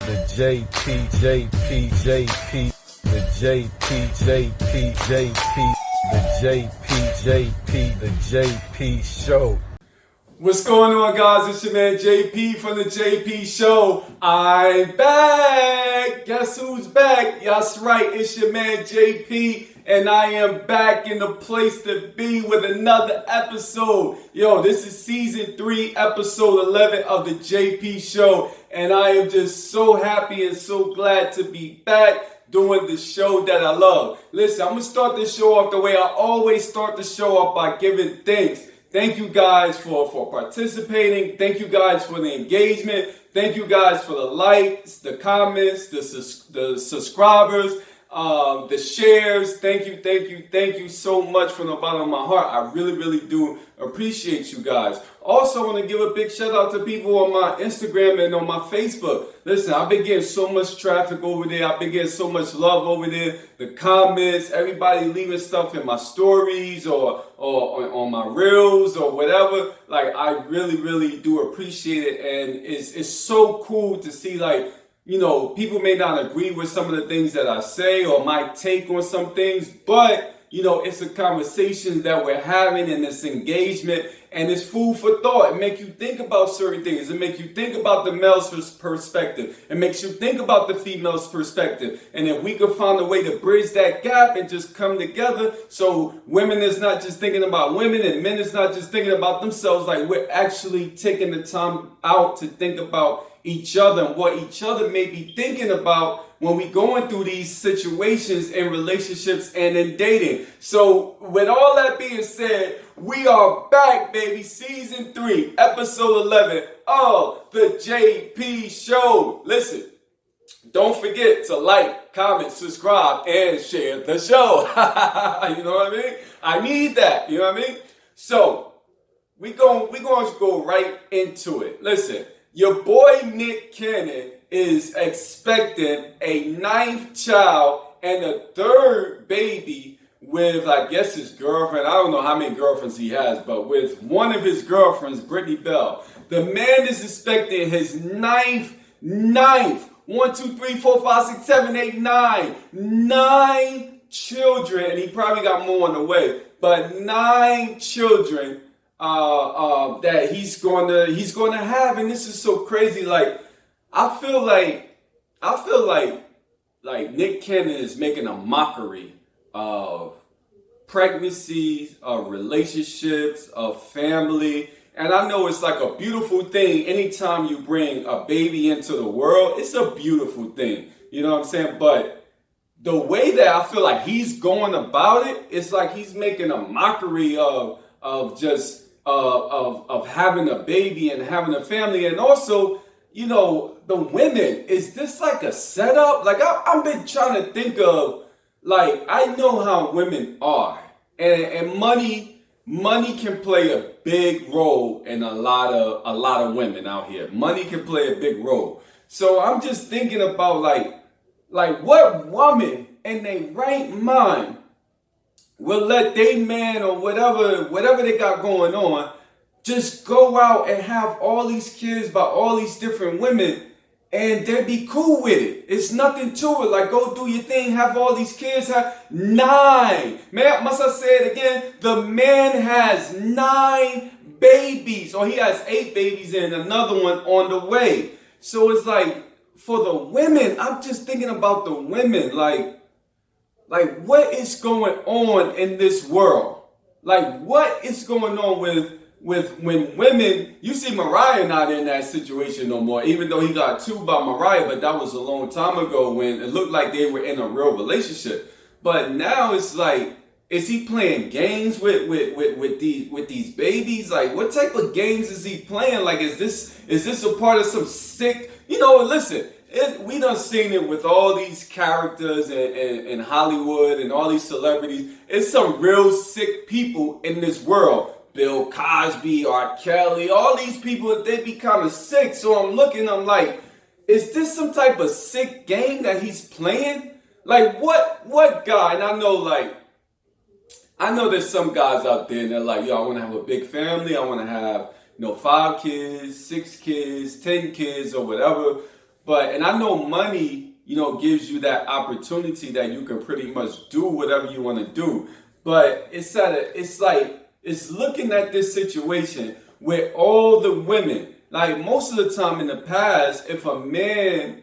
The JP, the JP Show. What's going on, guys? It's your man JP from the JP Show. I'm back. Guess who's back? That's right, it's your man JP, and I am back in the place to be with another episode. Yo, this is season 3, episode 11 of the JP Show, and I am just so happy and so glad to be back doing the show that I love. Listen, I'm going to start this show off the way I always start the show off, by giving thanks. Thank you guys for participating. Thank you guys for the engagement. Thank you guys for the likes, the comments, the subscribers, the shares. Thank you so much from the bottom of my heart. I really do appreciate you guys. Also, I want to give a big shout out to people on my Instagram and on my Facebook. Listen, I've been getting so much traffic over there. I've been getting so much love over there. The comments, everybody leaving stuff in my stories or on my reels or whatever. Like, I really do appreciate it. And it's so cool to see, like, you know, people may not agree with some of the things that I say or my take on some things, but you know, it's a conversation that we're having and it's engagement and it's food for thought. It makes you think about certain things. It makes you think about the male's perspective. It makes you think about the female's perspective. And if we could find a way to bridge that gap and just come together, so women is not just thinking about women and men is not just thinking about themselves, like we're actually taking the time out to think about each other and what each other may be thinking about when we going through these situations in relationships and in dating. So with all that being said, we are back, baby. Season 3, episode 11 of the JP Show. Listen, don't forget to like, comment, subscribe, and share the show. You know what I mean? I need that. You know what I mean? So we going to go right into it. Listen, your boy Nick Cannon is expecting a 9th child and a 3rd baby with, I guess, his girlfriend. I don't know how many girlfriends he has, but with one of his girlfriends, Brittany Bell. The man is expecting his 9th, 1, 2, 3, 4, 5, 6, 7, 8, 9 children, and he probably got more on the way, but 9 children that he's going to have. And this is so crazy. Like, I feel like Nick Cannon is making a mockery of pregnancies, of relationships, of family. And I know it's like a beautiful thing anytime you bring a baby into the world. It's a beautiful thing. You know what I'm saying? But the way that I feel like he's going about it, it's like he's making a mockery of having a baby and having a family. And also, you know, the women, is this like a setup? Like, I've been trying to think of, like, I know how women are. And money can play a big role in a lot of women out here. Money can play a big role. So I'm just thinking about, like what woman in their right mind will let their man or whatever they got going on just go out and have all these kids by all these different women and they'd be cool with it. It's nothing to it. Like, go do your thing, have all these kids, have 9. Man, must I say it again? The man has 9 babies, or he has 8 babies and another one on the way. So it's like, for the women, I'm just thinking about the women, like what is going on in this world? Like, what is going on with when women, you see Mariah not in that situation no more, even though he got 2 by Mariah, but that was a long time ago when it looked like they were in a real relationship. But now it's like, is he playing games with these babies? Like, what type of games is he playing? Like, is this a part of some sick, you know, listen, we done seen it with all these characters in Hollywood and all these celebrities. It's some real sick people in this world. Bill Cosby, R. Kelly, all these people, they be kind of sick. So I'm like, is this some type of sick game that he's playing? Like, what guy? And I know there's some guys out there and they're like, yo, I want to have a big family. I want to have, 5 kids, 6 kids, 10 kids or whatever. and I know money, gives you that opportunity that you can pretty much do whatever you want to do. But it's looking at this situation where all the women, like most of the time in the past, if a man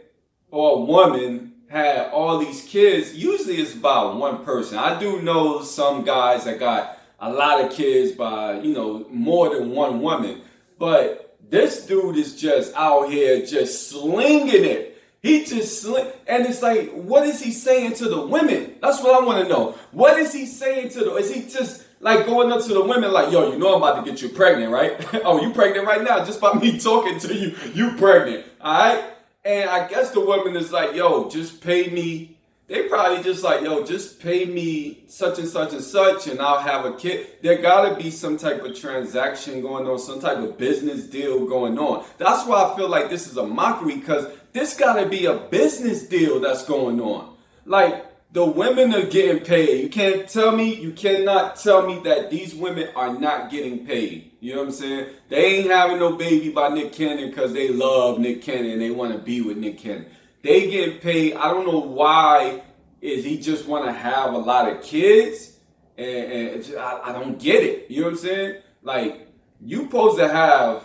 or a woman had all these kids, usually it's about one person. I do know some guys that got a lot of kids by, more than one woman. But this dude is just out here just slinging it. He just and it's like, what is he saying to the women? That's what I want to know. What is he saying to is he just like going up to the women like, yo, I'm about to get you pregnant, right? Oh, you pregnant right now? Just by me talking to you, you pregnant, all right? And I guess the woman is like, yo, just pay me. They probably just like, yo, just pay me such and such and such and I'll have a kid. There gotta be some type of transaction going on, some type of business deal going on. That's why I feel like this is a mockery, because this gotta be a business deal that's going on. Like, the women are getting paid. You cannot tell me that these women are not getting paid. You know what I'm saying? They ain't having no baby by Nick Cannon because they love Nick Cannon and they want to be with Nick Cannon. They getting paid. I don't know why is he just want to have a lot of kids. And I don't get it. You know what I'm saying? Like, you supposed to have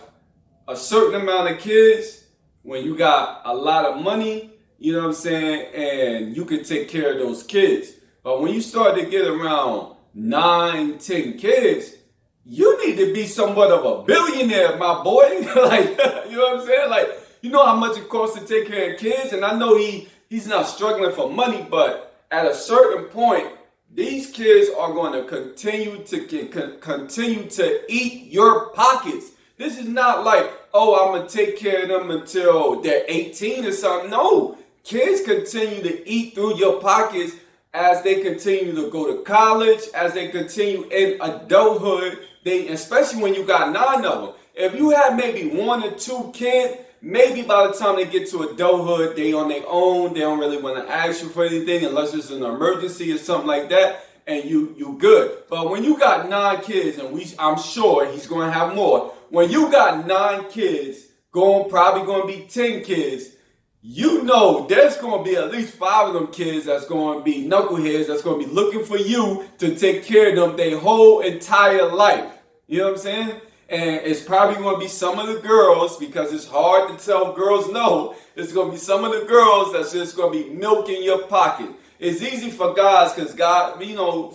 a certain amount of kids when you got a lot of money. You know what I'm saying? And you can take care of those kids. But when you start to get around 9, 10 kids, you need to be somewhat of a billionaire, my boy. Like, you know what I'm saying? Like, you know how much it costs to take care of kids? And I know he's not struggling for money, but at a certain point, these kids are going to continue to eat your pockets. This is not like, oh, I'm going to take care of them until they're 18 or something. No. Kids continue to eat through your pockets as they continue to go to college, as they continue in adulthood. Especially when you got 9 of them. If you have maybe 1 or 2 kids, maybe by the time they get to adulthood, they on their own. They don't really want to ask you for anything unless it's an emergency or something like that, and you good. But when you got 9 kids, and I'm sure he's going to have more. When you got 9 kids, probably going to be 10 kids, there's going to be at least 5 of them kids that's going to be knuckleheads, that's going to be looking for you to take care of them their whole entire life. You know what I'm saying? And it's probably going to be some of the girls, because it's hard to tell girls no. It's going to be some of the girls that's just going to be milking your pocket. It's easy for guys because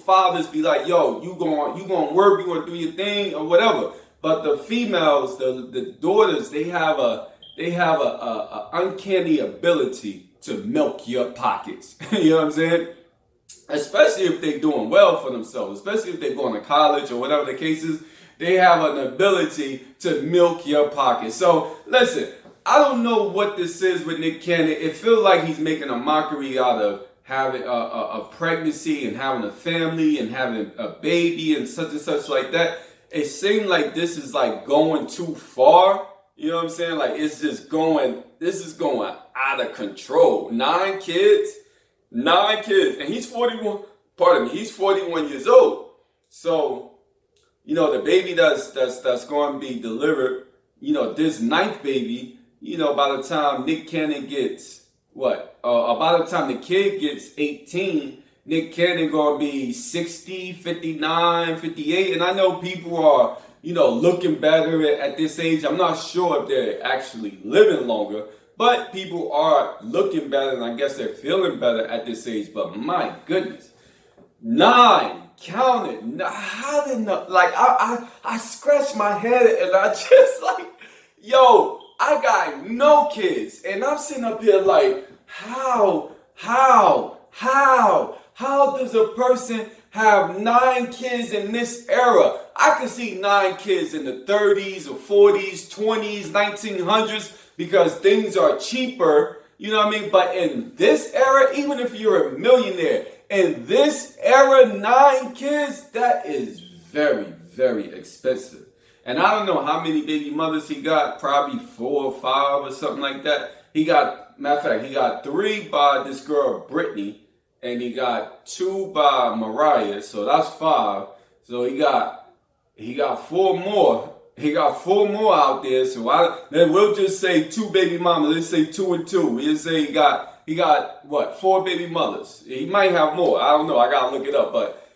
fathers be like, yo, you going to work, you going to do your thing or whatever. But the females, the daughters, they have a uncanny ability to milk your pockets. You know what I'm saying? Especially if they're doing well for themselves, especially if they're going to college or whatever the case is, they have an ability to milk your pockets. So listen, I don't know what this is with Nick Cannon. It feels like he's making a mockery out of having a pregnancy and having a family and having a baby and such like that. It seems like this is like going too far. You know what I'm saying? Like, this is going out of control. 9 kids, and he's 41 years old. So, the baby that's going to be delivered, this 9th baby, by the time Nick Cannon gets, by the time the kid gets 18, Nick Cannon going to be 60, 59, 58. And I know people are, looking better at this age. I'm not sure if they're actually living longer, but people are looking better, and I guess they're feeling better at this age. But my goodness, 9, count it. How did I scratched my head and I just like, yo, I got no kids. And I'm sitting up here like, how does a person have 9 kids in this era? I can see 9 kids in the 30s or 40s, 20s, 1900s, because things are cheaper, you know what I mean? But in this era, even if you're a millionaire, in this era, 9 kids, that is very, very expensive. And I don't know how many baby mothers he got, probably 4 or 5 or something like that. Matter of fact, he got 3 by this girl, Brittany, and he got 2 by Mariah, so that's 5. So he got 4 more He got 4 more out there, so then we'll just say 2 baby mamas. Let's say 2 and 2. We'll say he got what, 4 baby mothers. He might have more. I don't know. I gotta look it up. But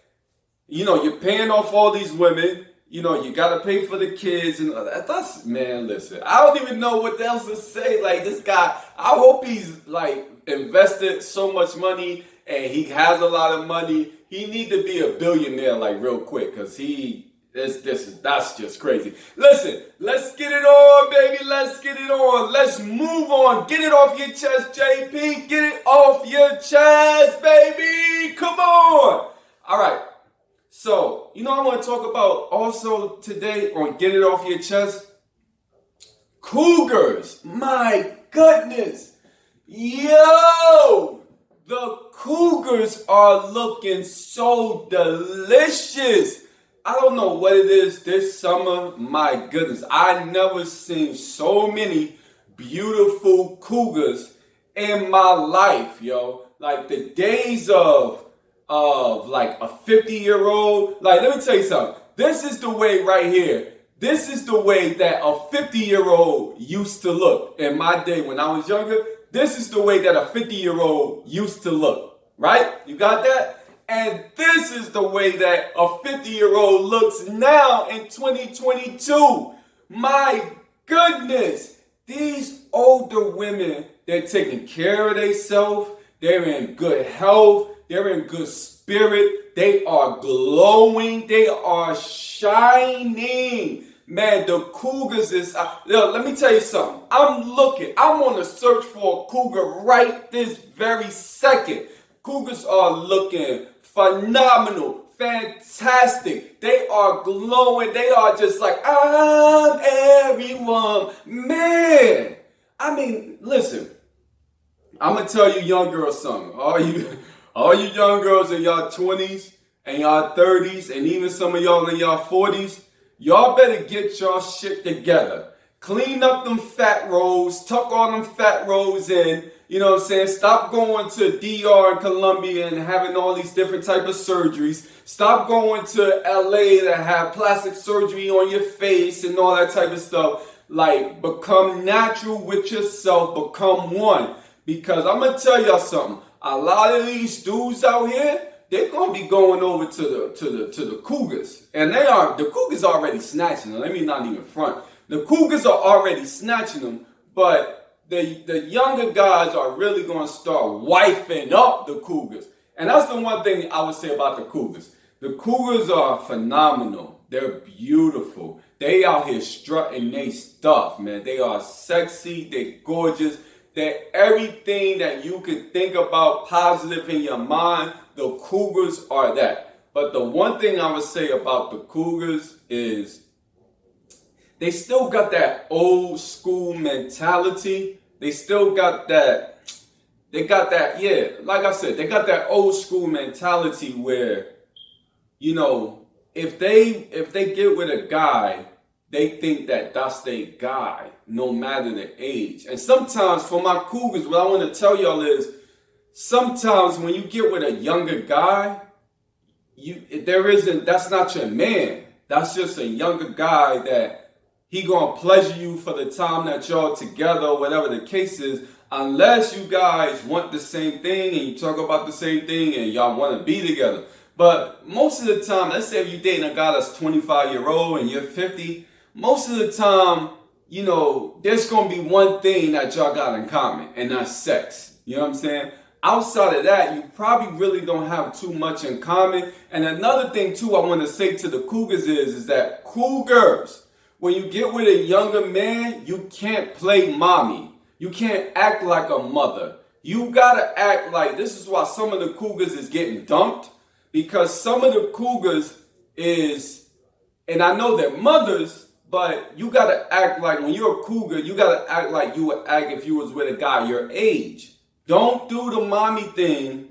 you're paying off all these women. You gotta pay for the kids, and that's, man. Listen, I don't even know what else to say. Like, this guy, I hope he's like invested so much money and he has a lot of money. He need to be a billionaire like real quick, because that's just crazy. Listen, let's get it on, baby. Let's get it on. Let's move on. Get it off your chest, JP. Get it off your chest, baby. Come on. All right. So, I want to talk about also today on Get It Off Your Chest. Cougars. My goodness. Yo. The Cougars are looking so delicious. I don't know what it is this summer. My goodness. I never seen so many beautiful Cougars in my life, yo. Like, the days of like a 50-year-old. Like, let me tell you something. This is the way right here. This is the way that a 50-year-old used to look in my day when I was younger. This is the way that a 50-year-old used to look, right? You got that? And this is the way that a 50-year-old looks now in 2022. My goodness. These older women, they're taking care of themselves. They're in good health. They're in good spirit. They are glowing. They are shining. Man, the Cougars is... let me tell you something. I'm on a search for a Cougar right this very second. Cougars are looking phenomenal, fantastic. They are glowing. They are just like, I'm everyone. Man. I mean, listen. I'm going to tell you young girls something. All you young girls in y'all 20s and y'all 30s and even some of y'all in y'all 40s, y'all better get y'all shit together. Clean up them fat rolls. Tuck all them fat rolls in. You know what I'm saying? Stop going to DR and Colombia and having all these different type of surgeries. Stop going to LA to have plastic surgery on your face and all that type of stuff. Like, become natural with yourself. Become one. Because I'm going to tell y'all something. A lot of these dudes out here, they're going to be going over to the Cougars. And the Cougars are already snatching them. Let me not even front. The Cougars are already snatching them. But the younger guys are really going to start wifing up the Cougars. And that's the one thing I would say about the Cougars. The Cougars are phenomenal. They're beautiful. They out here strutting they stuff, man. They are sexy. They're gorgeous. They're everything that you could think about positive in your mind. The Cougars are that. But the one thing I would say about the Cougars is they still got that old school mentality. They still got that. They got that, yeah. Like I said, they got that old school mentality where, if they get with a guy, they think that that's their guy, no matter the age. And sometimes for my Cougars, what I want to tell y'all is, sometimes when you get with a younger guy, that's not your man. That's just a younger guy that he gonna pleasure you for the time that y'all together, whatever the case is, unless you guys want the same thing and you talk about the same thing and y'all want to be together. But most of the time, let's say if you're dating a guy that's 25-year-old and you're 50, most of the time, there's going to be one thing that y'all got in common, and that's sex. You know what I'm saying? Outside of that, you probably really don't have too much in common. And another thing, too, I want to say to the Cougars is that Cougars, when you get with a younger man, you can't play mommy. You can't act like a mother. You got to act like, this is why some of the Cougars is getting dumped, because some of the Cougars is, and I know they're mothers, but you got to act like, when you're a Cougar, you got to act like you would act if you was with a guy your age. Don't do the mommy thing.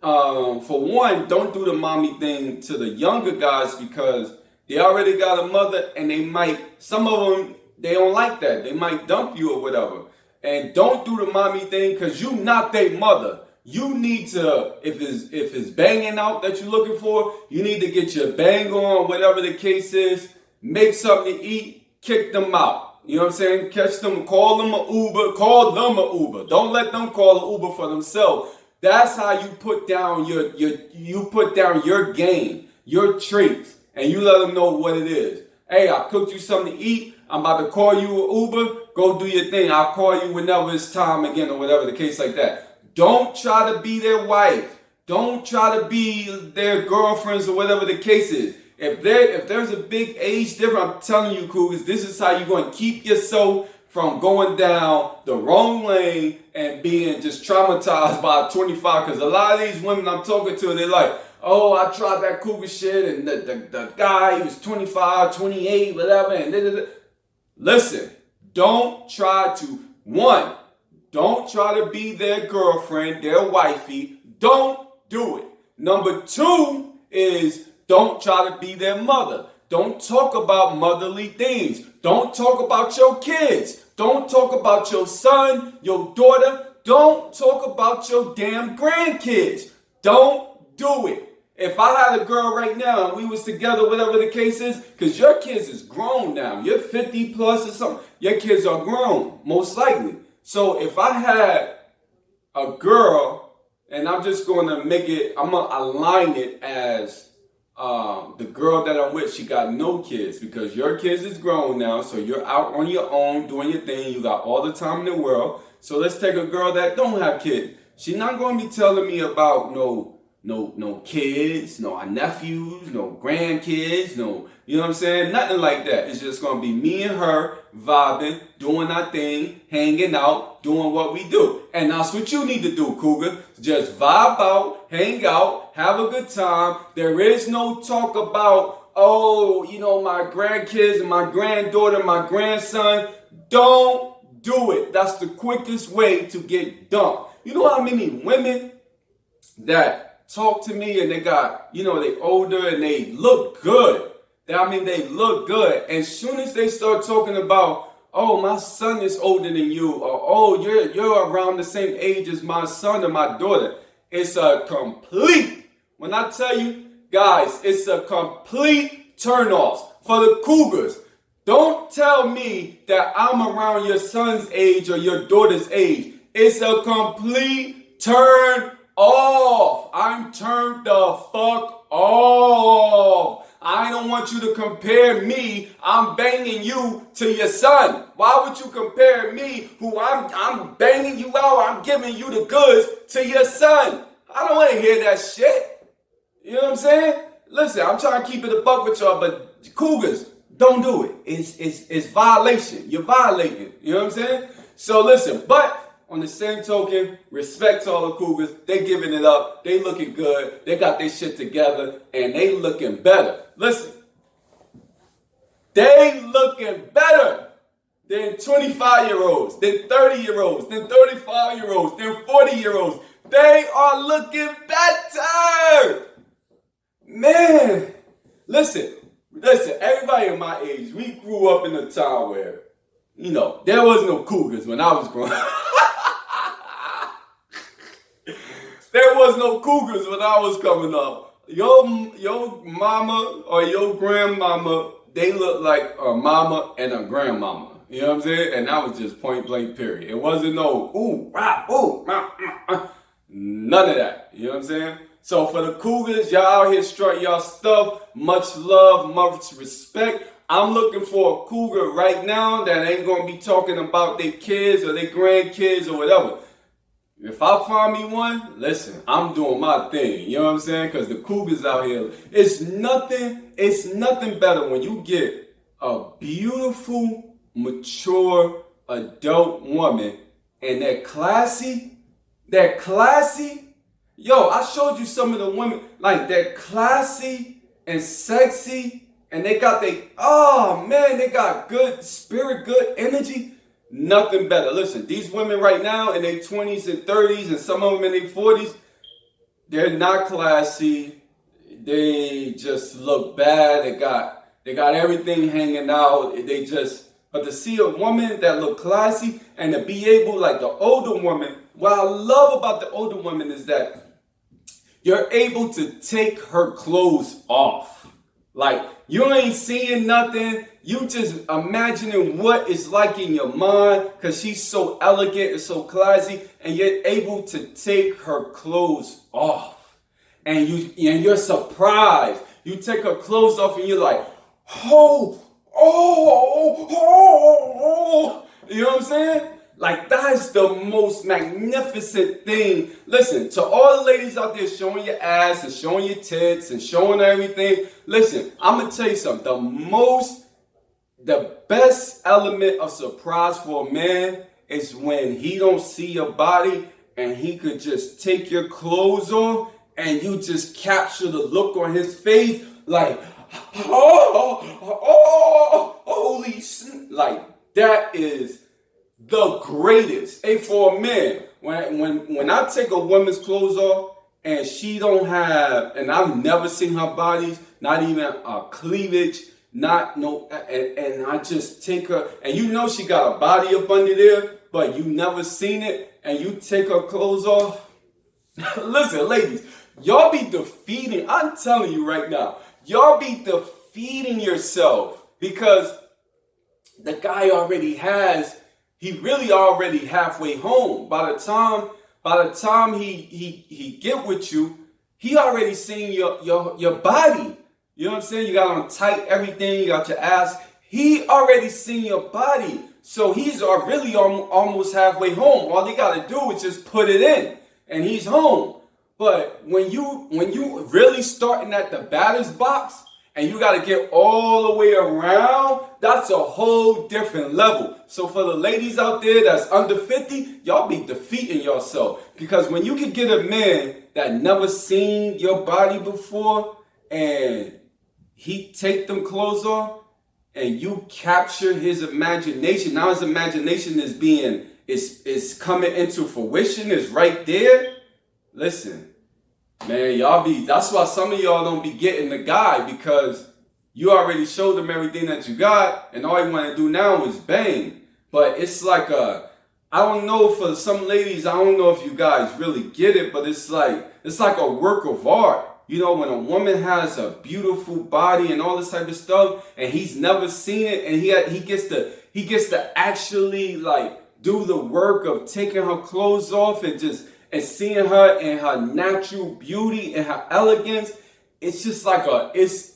For one, don't do the mommy thing to the younger guys, because they already got a mother, and some of them, they don't like that. They might dump you or whatever. And don't do the mommy thing, because you not their mother. You need to, if it's banging out that you're looking for, you need to get your bang on, whatever the case is. Make something to eat, kick them out. You know what I'm saying? Catch them, call them an Uber. Don't let them call an Uber for themselves. That's how you put down your game, your traits, and you let them know what it is. Hey, I cooked you something to eat. I'm about to call you an Uber. Go do your thing. I'll call you whenever it's time again, or whatever the case like that. Don't try to be their wife. Don't try to be their girlfriends, or whatever the case is. If there's a big age difference, I'm telling you, Cougars, this is how you're going to keep yourself from going down the wrong lane and being just traumatized by 25. Because a lot of these women I'm talking to, they're like, oh, I tried that Cougar shit, and the guy, he was 25, 28, whatever, and Listen, don't try to be their girlfriend, their wifey. Don't do it. Number 2 is don't try to be their mother. Don't talk about motherly things. Don't talk about your kids. Don't talk about your son, your daughter. Don't talk about your damn grandkids. Don't do it. If I had a girl right now and we was together, whatever the case is, because your kids is grown now. You're 50 plus or something. Your kids are grown, most likely. So if I had a girl, and I'm just going to I'm going to align it as the girl that I'm with, she got no kids, because your kids is grown now, so you're out on your own doing your thing. You got all the time in the world. So let's take a girl that don't have kids. She's not going to be telling me about no kids, no nephews, no grandkids, no, you know what I'm saying? Nothing like that. It's just going to be me and her vibing, doing our thing, hanging out, doing what we do. And that's what you need to do, Cougar. Just vibe out, hang out, have a good time. There is no talk about, oh, you know, my grandkids and my granddaughter, my grandson. Don't do it. That's the quickest way to get dumped. You know how many women that talk to me and they got, you know, they older and they look good. They look good. And soon as they start talking about, oh, my son is older than you, or oh, you're around the same age as my son or my daughter, it's a complete, when I tell you, guys, it's a complete turnoff for the Cougars. Don't tell me that I'm around your son's age or your daughter's age. It's a complete turn off. I'm turned the fuck off. I don't want you to compare me. I'm banging you to your son. Why would you compare me, who I'm banging you out, I'm giving you the goods, to your son? I don't want to hear that shit. You know what I'm saying? Listen, I'm trying to keep it a buck with y'all, but Cougars, don't do it. It's violation. You're violating. You know what I'm saying? So listen, but on the same token, respect to all the Cougars. They giving it up. They looking good. They got their shit together, and they looking better. Listen, they looking better than 25-year-olds, than 30-year-olds, than 35-year-olds, than 40-year-olds. They are looking better. Man, listen, everybody in my age, we grew up in a time where, you know, there was no Cougars when I was growing up. There was no Cougars when I was coming up. Your mama or your grandmama, they look like a mama and a grandmama. You know what I'm saying? And that was just point blank period. It wasn't no, ooh, rah, ooh, rah, none of that. You know what I'm saying? So for the Cougars, y'all out here strut y'all stuff. Much love, much respect. I'm looking for a Cougar right now that ain't going to be talking about their kids or their grandkids or whatever. If I find me one, listen, I'm doing my thing. You know what I'm saying? Because the Cougars out here, it's nothing better when you get a beautiful, mature, adult woman and they're classy. Yo, I showed you some of the women, like they're classy and sexy, and they got they got good spirit, good energy. Nothing better. Listen, these women right now in their 20s and 30s, and some of them in their 40s, they're not classy. They just look bad. They got everything hanging out. But to see a woman that look classy and to be able, like the older woman, what I love about the older woman is that you're able to take her clothes off. Like, you ain't seeing nothing. you just imagining what it's like in your mind because she's so elegant and so classy, and you're able to take her clothes off, and you're surprised. You take her clothes off, and you're like, oh. You know what I'm saying? Like, that's the most magnificent thing. Listen, to all the ladies out there showing your ass and showing your tits and showing everything, listen, I'm going to tell you something. The best element of surprise for a man is when he don't see your body and he could just take your clothes off and you just capture the look on his face like, holy snap. Like, that is the greatest. Hey, for a man, when I take a woman's clothes off and she don't have, and I've never seen her bodies, not even a cleavage, and I just take her, and you know she got a body up under there, but you never seen it, and you take her clothes off. Listen, ladies, y'all be defeating, I'm telling you right now, y'all be defeating yourself because the guy he really already halfway home. By the time he get with you, he already seen your body. You know what I'm saying? You got on tight everything, you got your ass. He already seen your body. So he's really almost halfway home. All he got to do is just put it in and he's home. But when you really starting at the batter's box and you got to get all the way around, that's a whole different level. So for the ladies out there that's under 50, y'all be defeating yourself. Because when you can get a man that never seen your body before and he take them clothes off and you capture his imagination. Now his imagination is coming into fruition, is right there. Listen, man, that's why some of y'all don't be getting the guy, because you already showed him everything that you got, and all you want to do now is bang. But it's like I don't know, for some ladies, I don't know if you guys really get it, but it's like a work of art. You know, when a woman has a beautiful body and all this type of stuff, and he's never seen it, and he gets to actually like do the work of taking her clothes off and seeing her in her natural beauty and her elegance. It's just like it's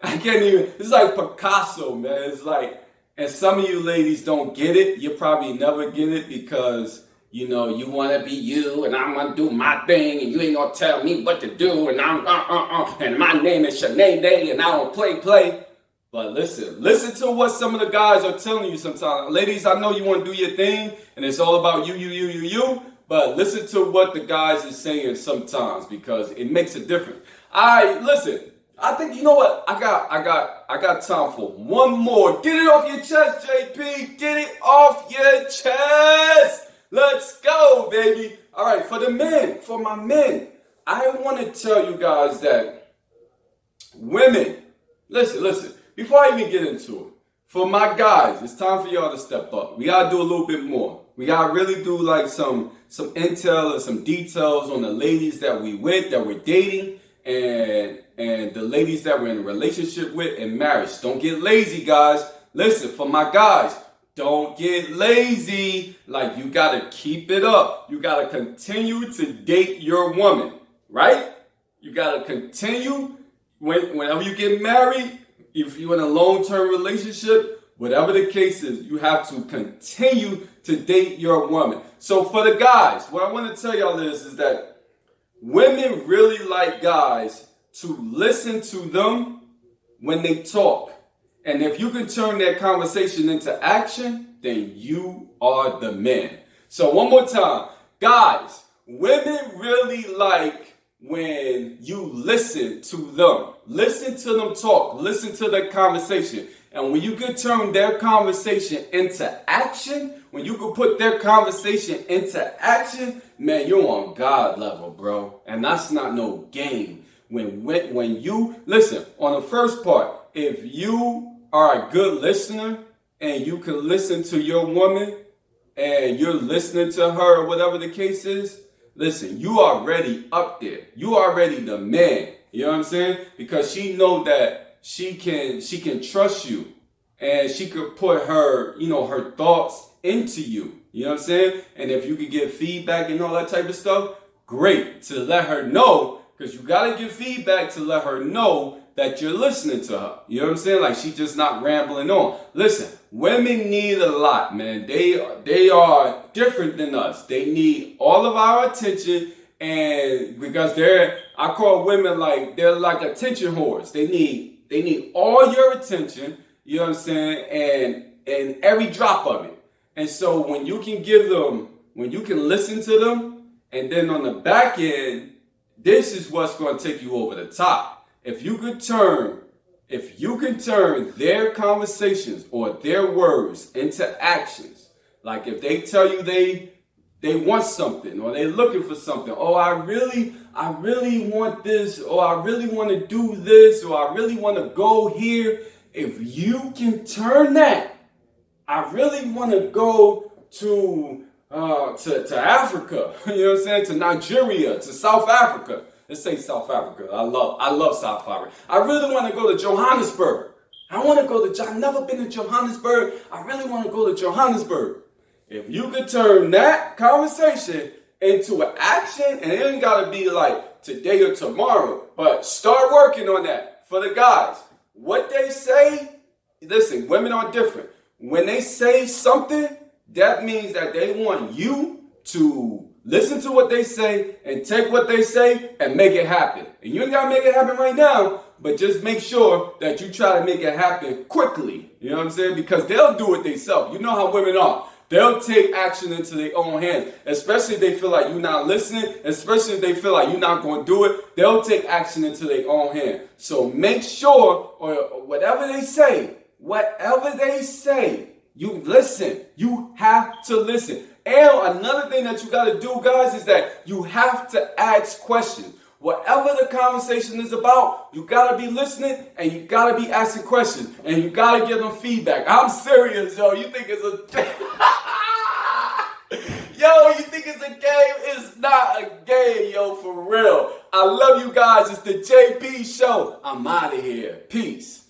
I can't even, it's like Picasso, man. It's like, and some of you ladies don't get it. You probably never get it because, you know, you want to be you and I'm going to do my thing and you ain't going to tell me what to do and and my name is Sinead and I don't play. But listen to what some of the guys are telling you sometimes. Ladies, I know you want to do your thing and it's all about you, but listen to what the guys are saying sometimes because it makes a difference. Listen, I think, you know what? I got time for one more. Get it off your chest, JP. Get it off your chest. Let's go, baby. All right, for my men, I want to tell you guys that women, listen. Before I even get into it, for my guys, it's time for y'all to step up. We got to do a little bit more. We got to really do like some intel or some details on the ladies that we're dating, and the ladies that we're in a relationship with and marriage. Don't get lazy, guys. Listen, for my guys, don't get lazy. Like, you got to keep it up. You got to continue to date your woman, right? You got to continue whenever you get married. If you're in a long-term relationship, whatever the case is, you have to continue to date your woman. So for the guys, what I want to tell y'all is that women really like guys to listen to them when they talk. And if you can turn that conversation into action, then you are the man. So one more time, guys, women really like when you listen to them. Listen to them talk. Listen to their conversation. And when you can turn their conversation into action, when you can put their conversation into action, man, you're on God level, bro. And that's not no game. When you listen, on the first part, if you are a good listener and you can listen to your woman and you're listening to her or whatever the case is, listen, you already up there. You already the man. You know what I'm saying? Because she know that she can trust you, and she could put her, her thoughts into you. You know what I'm saying? And if you could give feedback and all that type of stuff, great, to let her know, because you got to give feedback to let her know that you're listening to her. You know what I'm saying? Like, she's just not rambling on. Listen, women need a lot, man. They are different than us. They need all of our attention, and because I call women like, they're like attention whores. They need all your attention, you know what I'm saying, and every drop of it. And so when you can listen to them, and then on the back end, this is what's going to take you over the top. If you can turn their conversations or their words into actions, like if they tell you they want something, or they're looking for something, oh, I really want this, or I really want to do this, or I really want to go here. If you can turn that, I really want to go to Africa, you know what I'm saying? To Nigeria, to South Africa. Let's say South Africa. I love South Africa. I really want to go to Johannesburg. I've never been to Johannesburg. I really want to go to Johannesburg. If you could turn that conversation into an action, and it ain't got to be like today or tomorrow, but start working on that for the guys. What they say, listen, women are different. When they say something, that means that they want you to listen to what they say and take what they say and make it happen. And you ain't got to make it happen right now, but just make sure that you try to make it happen quickly. You know what I'm saying? Because they'll do it themselves. You know how women are. They'll take action into their own hands, especially if they feel like you're not listening, especially if they feel like you're not going to do it. They'll take action into their own hand. So make sure, or whatever they say, you listen. You have to listen. And another thing that you got to do, guys, is that you have to ask questions. Whatever the conversation is about, you got to be listening, and you got to be asking questions, and you got to give them feedback. I'm serious, yo. You think it's a you think it's a game? It's not a game, yo, for real. I love you guys. It's the JP Show. I'm out of here. Peace.